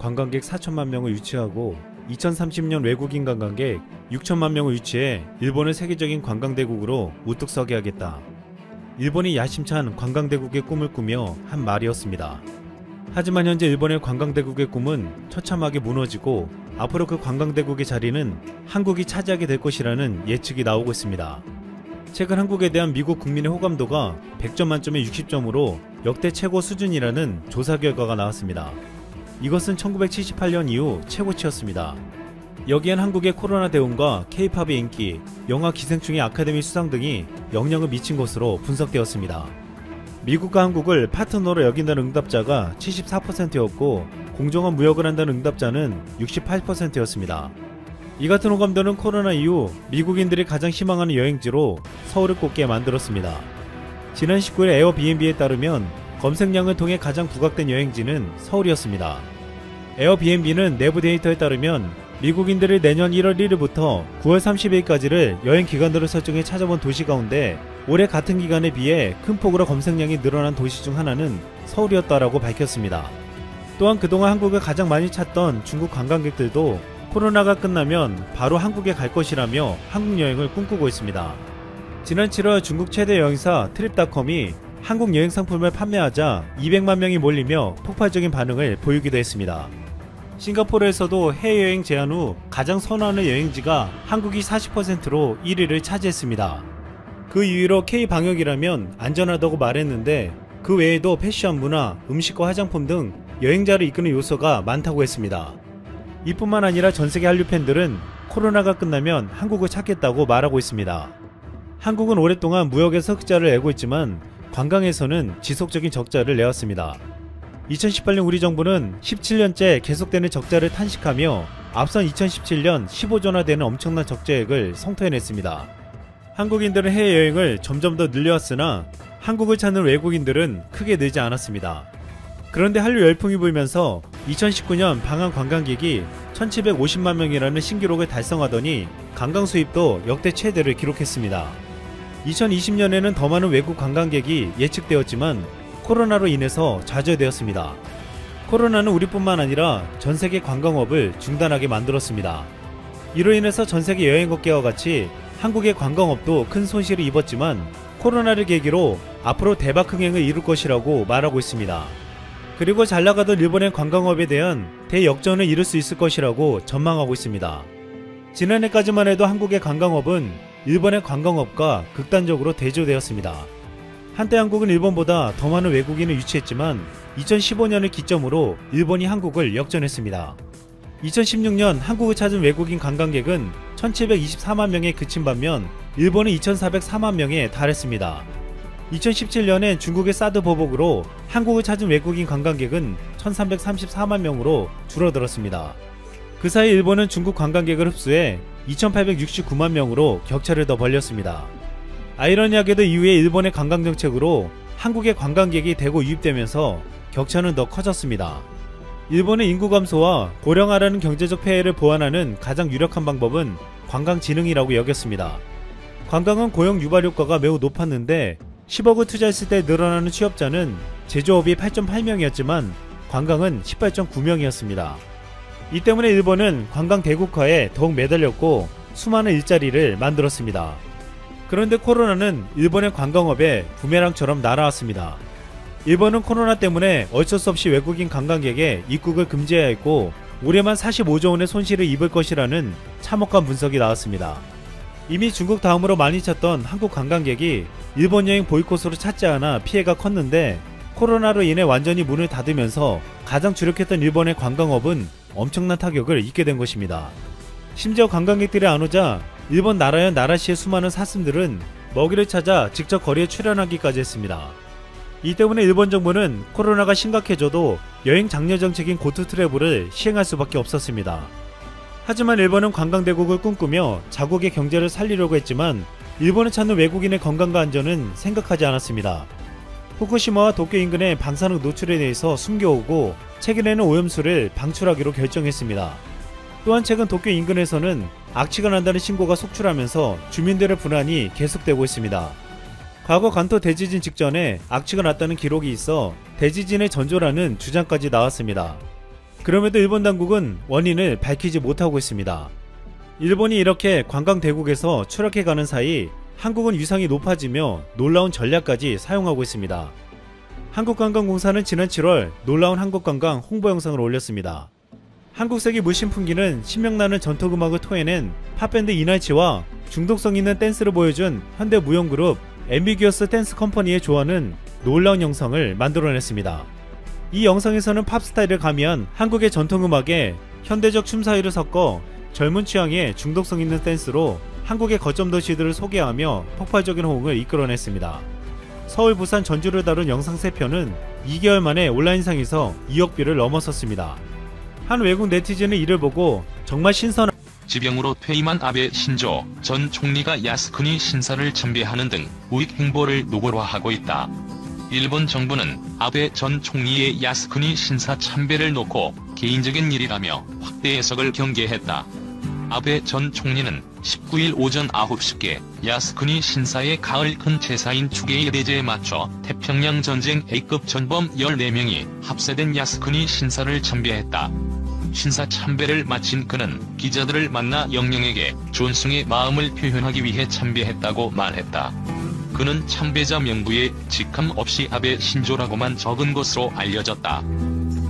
관광객 4천만 명을 유치하고 2030년 외국인 관광객 6천만 명을 유치해 일본을 세계적인 관광대국으로 우뚝 서게 하겠다. 일본이 야심찬 관광대국의 꿈을 꾸며 한 말이었습니다. 하지만 현재 일본의 관광대국의 꿈은 처참하게 무너지고 앞으로 그 관광대국의 자리는 한국이 차지하게 될 것이라는 예측이 나오고 있습니다. 최근 한국에 대한 미국 국민의 호감도가 100점 만점에 60점으로 역대 최고 수준이라는 조사 결과가 나왔습니다. 이것은 1978년 이후 최고치였습니다. 여기엔 한국의 코로나 대응과 K-팝의 인기, 영화 기생충의 아카데미 수상 등이 영향을 미친 것으로 분석되었습니다. 미국과 한국을 파트너로 여긴다는 응답자가 74%였고 공정한 무역을 한다는 응답자는 68%였습니다. 이 같은 호감도는 코로나 이후 미국인들이 가장 희망하는 여행지로 서울을 꼽게 만들었습니다. 지난 19일 에어비앤비에 따르면 검색량을 통해 가장 부각된 여행지는 서울이었습니다. 에어비앤비는 내부 데이터에 따르면 미국인들이 내년 1월 1일부터 9월 30일까지를 여행 기간으로 설정해 찾아본 도시 가운데 올해 같은 기간에 비해 큰 폭으로 검색량이 늘어난 도시 중 하나는 서울이었다라고 밝혔습니다. 또한 그동안 한국을 가장 많이 찾던 중국 관광객들도 코로나가 끝나면 바로 한국에 갈 것이라며 한국 여행을 꿈꾸고 있습니다. 지난 7월 중국 최대 여행사 트립닷컴이 한국 여행 상품을 판매하자 200만 명이 몰리며 폭발적인 반응을 보이기도 했습니다. 싱가포르에서도 해외여행 제한 후 가장 선호하는 여행지가 한국이 40%로 1위를 차지했습니다. 그 이유로 K-방역이라면 안전하다고 말했는데 그 외에도 패션, 문화, 음식과 화장품 등 여행자를 이끄는 요소가 많다고 했습니다. 이뿐만 아니라 전세계 한류 팬들은 코로나가 끝나면 한국을 찾겠다고 말하고 있습니다. 한국은 오랫동안 무역에서 흑자를 내고 있지만 관광에서는 지속적인 적자를 내왔습니다. 2018년 우리 정부는 17년째 계속되는 적자를 탄식하며 앞선 2017년 15조나 되는 엄청난 적자액을 성토해냈습니다. 한국인들은 해외여행을 점점 더 늘려왔으나 한국을 찾는 외국인들은 크게 늘지 않았습니다. 그런데 한류 열풍이 불면서 2019년 방한 관광객이 1750만 명이라는 신기록을 달성하더니 관광 수입도 역대 최대를 기록했습니다. 2020년에는 더 많은 외국 관광객이 예측되었지만 코로나로 인해서 좌절되었습니다. 코로나는 우리뿐만 아니라 전세계 관광업을 중단하게 만들었습니다. 이로 인해서 전세계 여행업계와 같이 한국의 관광업도 큰 손실을 입었지만 코로나를 계기로 앞으로 대박 흥행을 이룰 것이라고 말하고 있습니다. 그리고 잘나가던 일본의 관광업에 대한 대역전을 이룰 수 있을 것이라고 전망하고 있습니다. 지난해까지만 해도 한국의 관광업은 일본의 관광업과 극단적으로 대조되었습니다. 한때 한국은 일본보다 더 많은 외국인을 유치했지만 2015년을 기점으로 일본이 한국을 역전했습니다. 2016년 한국을 찾은 외국인 관광객은 1724만 명에 그친 반면 일본은 2404만 명에 달했습니다. 2017년엔 중국의 사드 보복으로 한국을 찾은 외국인 관광객은 1334만 명으로 줄어들었습니다. 그 사이 일본은 중국 관광객을 흡수해 2869만 명으로 격차를 더 벌렸습니다. 아이러니하게도 이후에 일본의 관광정책으로 한국의 관광객이 대거 유입되면서 격차는 더 커졌습니다. 일본의 인구 감소와 고령화라는 경제적 폐해를 보완하는 가장 유력한 방법은 관광진흥이라고 여겼습니다. 관광은 고용 유발 효과가 매우 높았는데 10억을 투자했을 때 늘어나는 취업자는 제조업이 8.8명이었지만 관광은 18.9명이었습니다. 이 때문에 일본은 관광 대국화에 더욱 매달렸고 수많은 일자리를 만들었습니다. 그런데 코로나는 일본의 관광업에 부메랑처럼 날아왔습니다. 일본은 코로나 때문에 어쩔 수 없이 외국인 관광객의 입국을 금지해야 했고 올해만 45조 원의 손실을 입을 것이라는 참혹한 분석이 나왔습니다. 이미 중국 다음으로 많이 찾던 한국 관광객이 일본 여행 보이콧으로 찾지 않아 피해가 컸는데 코로나로 인해 완전히 문을 닫으면서 가장 주력했던 일본의 관광업은 엄청난 타격을 입게 된 것입니다. 심지어 관광객들이 안 오자 일본 나라현 나라시의 수많은 사슴들은 먹이를 찾아 직접 거리에 출연하기까지 했습니다. 이 때문에 일본 정부는 코로나가 심각해져도 여행 장려 정책인 고투 트래블을 시행할 수밖에 없었습니다. 하지만 일본은 관광대국을 꿈꾸며 자국의 경제를 살리려고 했지만 일본을 찾는 외국인의 건강과 안전은 생각하지 않았습니다. 후쿠시마와 도쿄 인근의 방사능 노출에 대해서 숨겨오고 최근에는 오염수를 방출하기로 결정했습니다. 또한 최근 도쿄 인근에서는 악취가 난다는 신고가 속출하면서 주민들의 불안이 계속되고 있습니다. 과거 간토 대지진 직전에 악취가 났다는 기록이 있어 대지진의 전조라는 주장까지 나왔습니다. 그럼에도 일본 당국은 원인을 밝히지 못하고 있습니다. 일본이 이렇게 관광대국에서 추락해가는 사이 한국은 위상이 높아지며 놀라운 전략까지 사용하고 있습니다. 한국관광공사는 지난 7월 놀라운 한국관광 홍보 영상을 올렸습니다. 한국색의 물씬풍기는 신명나는 전통음악을 토해낸 팝밴드 이날치와 중독성 있는 댄스를 보여준 현대무용그룹 앰비규어스 댄스 컴퍼니의 조화는 놀라운 영상을 만들어냈습니다. 이 영상에서는 팝 스타일을 가미한 한국의 전통음악에 현대적 춤 사이를 섞어 젊은 취향의 중독성 있는 댄스로 한국의 거점 도시들을 소개하며 폭발적인 호응을 이끌어냈습니다. 서울, 부산, 전주를 다룬 영상 3편은 2개월 만에 온라인상에서 2억 뷰를 넘어섰습니다. 한 외국 네티즌은 이를 보고 정말 신선한 지병으로 퇴임한 아베 신조 전 총리가 야스쿠니 신사를 참배하는 등 우익 행보를 노골화하고 있다. 일본 정부는 아베 전 총리의 야스쿠니 신사 참배를 놓고 개인적인 일이라며 확대 해석을 경계했다. 아베 전 총리는 19일 오전 9시께 야스쿠니 신사의 가을 큰 제사인 추계의 대제에 맞춰 태평양 전쟁 A급 전범 14명이 합세된 야스쿠니 신사를 참배했다. 신사 참배를 마친 그는 기자들을 만나 영령에게 존숭의 마음을 표현하기 위해 참배했다고 말했다. 그는 참배자 명부에 직함 없이 아베 신조라고만 적은 것으로 알려졌다.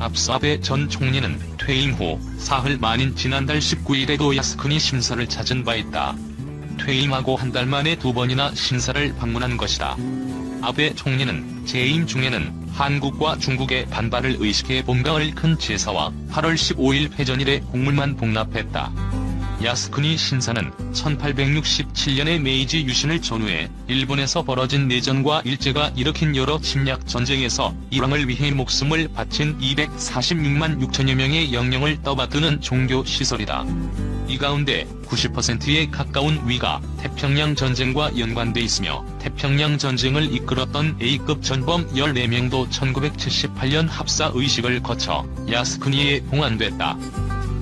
앞서 아베 전 총리는 퇴임 후 사흘 만인 지난달 19일에도 야스쿠니 신사를 찾은 바 있다. 퇴임하고 한 달 만에 2번이나 신사를 방문한 것이다. 아베 총리는 재임 중에는 한국과 중국의 반발을 의식해 본 가을 큰 제사와 8월 15일 회전일에 공물만 복납했다. 야스쿠니 신사는 1867년에 메이지 유신을 전후해 일본에서 벌어진 내전과 일제가 일으킨 여러 침략 전쟁에서 일왕을 위해 목숨을 바친 246만 6천여 명의 영령을 떠받드는 종교 시설이다. 이 가운데 90%에 가까운 위가 태평양 전쟁과 연관돼 있으며 태평양 전쟁을 이끌었던 A급 전범 14명도 1978년 합사 의식을 거쳐 야스쿠니에 봉안됐다.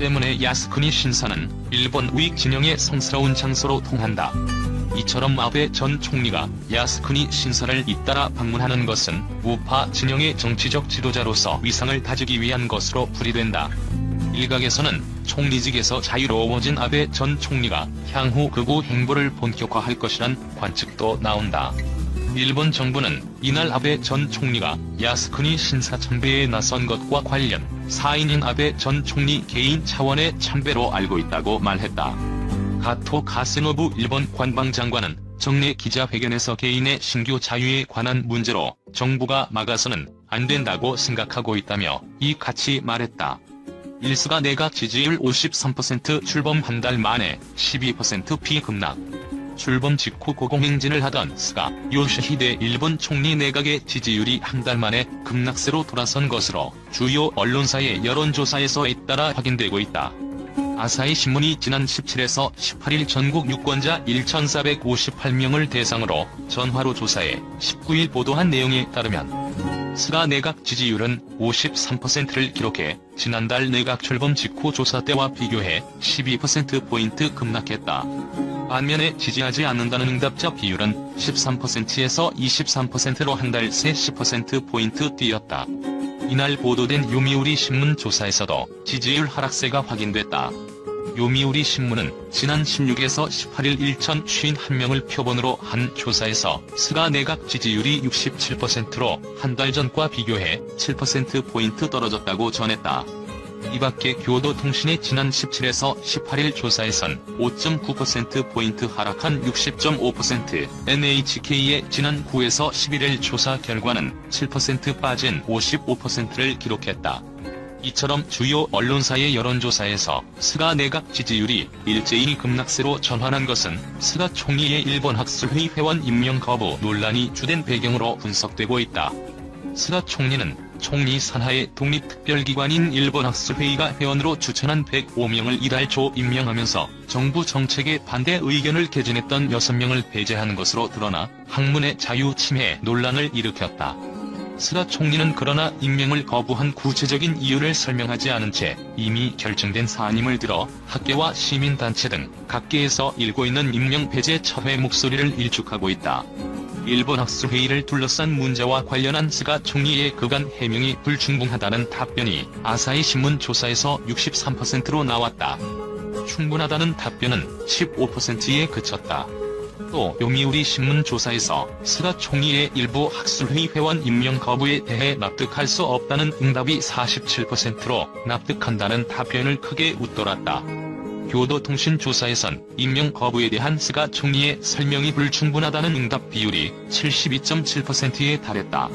때문에 야스쿠니 신사는 일본 우익 진영의 성스러운 장소로 통한다. 이처럼 아베 전 총리가 야스쿠니 신사를 잇따라 방문하는 것은 우파 진영의 정치적 지도자로서 위상을 다지기 위한 것으로 풀이된다. 일각에서는 총리직에서 자유로워진 아베 전 총리가 향후 극우 행보를 본격화할 것이란 관측도 나온다. 일본 정부는 이날 아베 전 총리가 야스쿠니 신사 참배에 나선 것과 관련 사인인 아베 전 총리 개인 차원의 참배로 알고 있다고 말했다. 가토 가세노부 일본 관방장관은 정례 기자회견에서 개인의 신교 자유에 관한 문제로 정부가 막아서는 안 된다고 생각하고 있다며 이같이 말했다. 일스가 내각 지지율 53% 출범 한 달 만에 12% 비급락. 출범 직후 고공행진을 하던 스가 요시히데 일본 총리 내각의 지지율이 한 달 만에 급락세로 돌아선 것으로 주요 언론사의 여론조사에서 잇따라 확인되고 있다. 아사히 신문이 지난 17에서 18일 전국 유권자 1,458명을 대상으로 전화로 조사해 19일 보도한 내용에 따르면 스가 내각 지지율은 53%를 기록해 지난달 내각 출범 직후 조사 때와 비교해 12%포인트 급락했다. 반면에 지지하지 않는다는 응답자 비율은 13%에서 23%로 한 달 새 10%포인트 뛰었다. 이날 보도된 요미우리 신문 조사에서도 지지율 하락세가 확인됐다. 요미우리 신문은 지난 16에서 18일 1,051명을 표본으로 한 조사에서 스가 내각 지지율이 67%로 한 달 전과 비교해 7%포인트 떨어졌다고 전했다. 이밖에 교도통신의 지난 17에서 18일 조사에선 5.9%포인트 하락한 60.5%, NHK의 지난 9에서 11일 조사 결과는 7% 빠진 55%를 기록했다. 이처럼 주요 언론사의 여론조사에서 스가 내각 지지율이 일제히 급락세로 전환한 것은 스가 총리의 일본 학술회의 회원 임명 거부 논란이 주된 배경으로 분석되고 있다. 스가 총리는 총리 산하의 독립특별기관인 일본학술회의가 회원으로 추천한 105명을 이달 초 임명하면서 정부 정책에 반대 의견을 개진했던 6명을 배제한 것으로 드러나 학문의 자유 침해 논란을 일으켰다. 스가 총리는 그러나 임명을 거부한 구체적인 이유를 설명하지 않은 채 이미 결정된 사안임을 들어 학계와 시민단체 등 각계에서 일고 있는 임명 배제 철회 목소리를 일축하고 있다. 일본 학술회의를 둘러싼 문제와 관련한 스가 총리의 그간 해명이 불충분하다는 답변이 아사히 신문 조사에서 63%로 나왔다. 충분하다는 답변은 15%에 그쳤다. 또 요미우리 신문 조사에서 스가 총리의 일부 학술회의 회원 임명 거부에 대해 납득할 수 없다는 응답이 47%로 납득한다는 답변을 크게 웃돌았다. 교도통신 조사에선 임명 거부에 대한 스가 총리의 설명이 불충분하다는 응답 비율이 72.7%에 달했다.